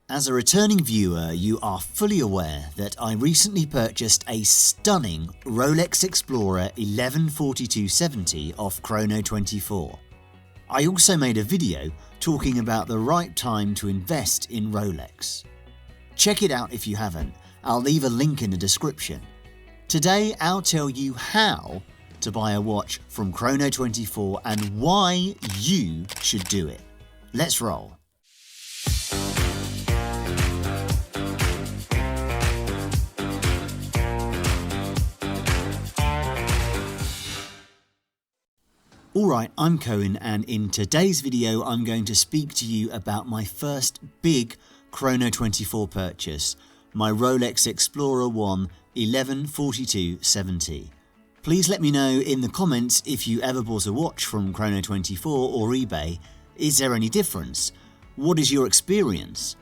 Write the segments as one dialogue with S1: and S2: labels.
S1: As a returning viewer, you are fully aware that I recently purchased a stunning Rolex Explorer 114270 off Chrono24. I also made a video talking about the right time to invest in Rolex. Check it out if you haven't, I'll leave a link in the description. Today I'll tell you how to buy a watch from Chrono24 and why you should do it. Let's roll. Alright, I'm Cohan, and in today's video I'm going to speak to you about my first big Chrono24 purchase, my Rolex Explorer I 114270. Please let me know in the comments if you ever bought a watch from Chrono24 or eBay. Is there any difference? What is your experience?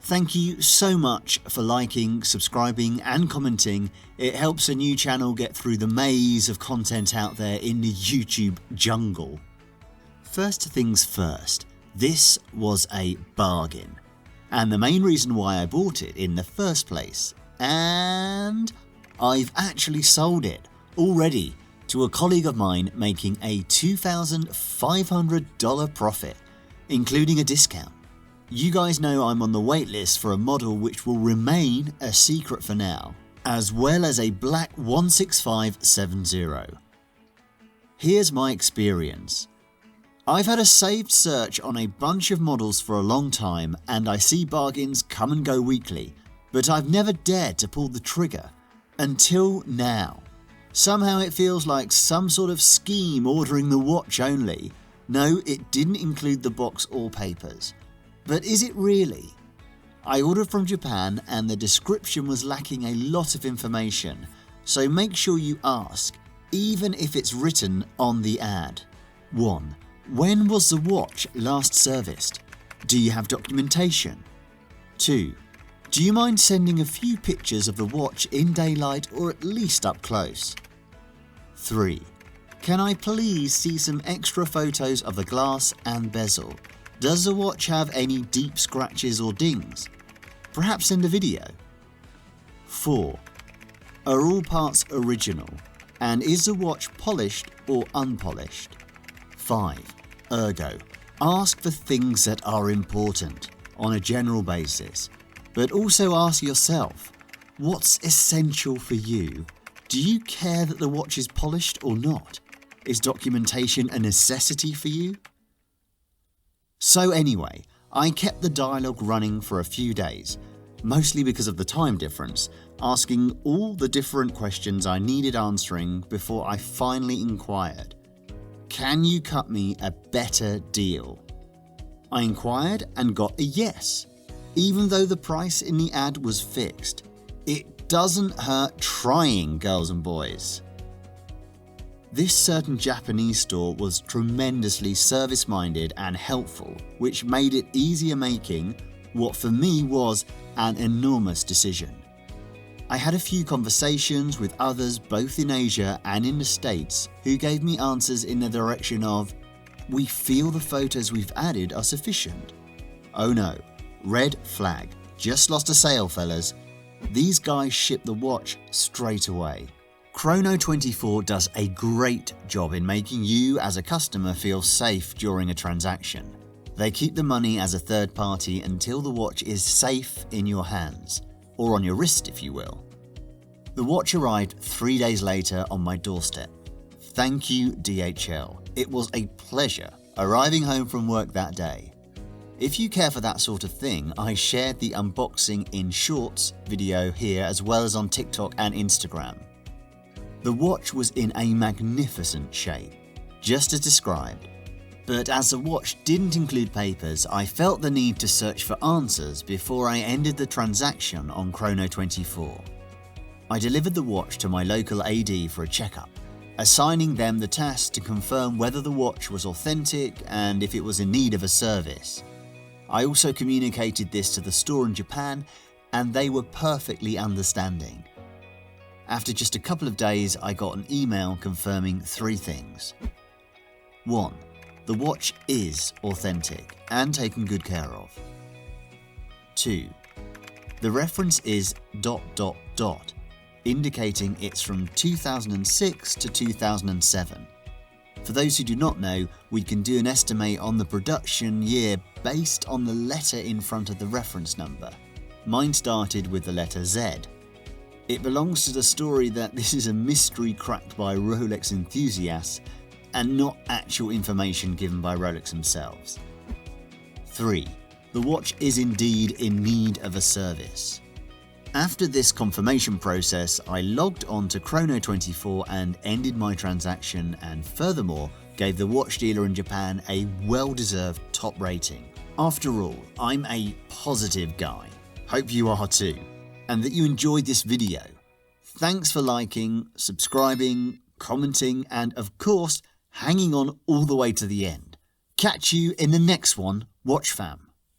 S1: Thank you so much for liking, subscribing and commenting. It helps a new channel get through the maze of content out there in the YouTube jungle. First things first, this was a bargain. And the main reason why I bought it in the first place. And I've actually sold it already to a colleague of mine, making a $2,500 profit, including a discount. You guys know I'm on the waitlist for a model which will remain a secret for now, as well as a black 16570. Here's my experience. I've had a saved search on a bunch of models for a long time and I see bargains come and go weekly, but I've never dared to pull the trigger until now. Somehow it feels like some sort of scheme ordering the watch only. No, it didn't include the box or papers. But is it really? I ordered from Japan and the description was lacking a lot of information, so make sure you ask, even if it's written on the ad. 1. When was the watch last serviced? Do you have documentation? 2. Do you mind sending a few pictures of the watch in daylight or at least up close? 3. Can I please see some extra photos of the glass and bezel? Does the watch have any deep scratches or dings? Perhaps send a video. 4. Are all parts original? And is the watch polished or unpolished? 5. Ergo, ask for things that are important on a general basis, but also ask yourself, what's essential for you? Do you care that the watch is polished or not? Is documentation a necessity for you? So anyway, I kept the dialogue running for a few days, mostly because of the time difference, asking all the different questions I needed answering before I finally inquired. Can you cut me a better deal? I inquired and got a yes, even though the price in the ad was fixed. It doesn't hurt trying, girls and boys. This certain Japanese store was tremendously service-minded and helpful, which made it easier making what for me was an enormous decision. I had a few conversations with others both in Asia and in the States who gave me answers in the direction of, we feel the photos we've added are sufficient. Oh no, red flag, just lost a sale fellas. These guys ship the watch straight away. Chrono24 does a great job in making you as a customer feel safe during a transaction. They keep the money as a third party until the watch is safe in your hands, or on your wrist if you will. The watch arrived 3 days later on my doorstep. Thank you DHL. It was a pleasure arriving home from work that day. If you care for that sort of thing, I shared the unboxing in Shorts video here as well as on TikTok and Instagram. The watch was in a magnificent shape, just as described, but as the watch didn't include papers, I felt the need to search for answers before I ended the transaction on Chrono24. I delivered the watch to my local AD for a checkup, assigning them the task to confirm whether the watch was authentic and if it was in need of a service. I also communicated this to the store in Japan and they were perfectly understanding. After just a couple of days, I got an email confirming 3 things. 1. The watch is authentic and taken good care of. 2. The reference is ... indicating it's from 2006 to 2007. For those who do not know, we can do an estimate on the production year based on the letter in front of the reference number. Mine started with the letter Z. It belongs to the story that this is a mystery cracked by Rolex enthusiasts and not actual information given by Rolex themselves. 3. The watch is indeed in need of a service. After this confirmation process, I logged on to Chrono24 and ended my transaction, and furthermore gave the watch dealer in Japan a well-deserved top rating. After all, I'm a positive guy. Hope you are too, and that you enjoyed this video. Thanks for liking, subscribing, commenting, and of course, hanging on all the way to the end. Catch you in the next one, watchfam.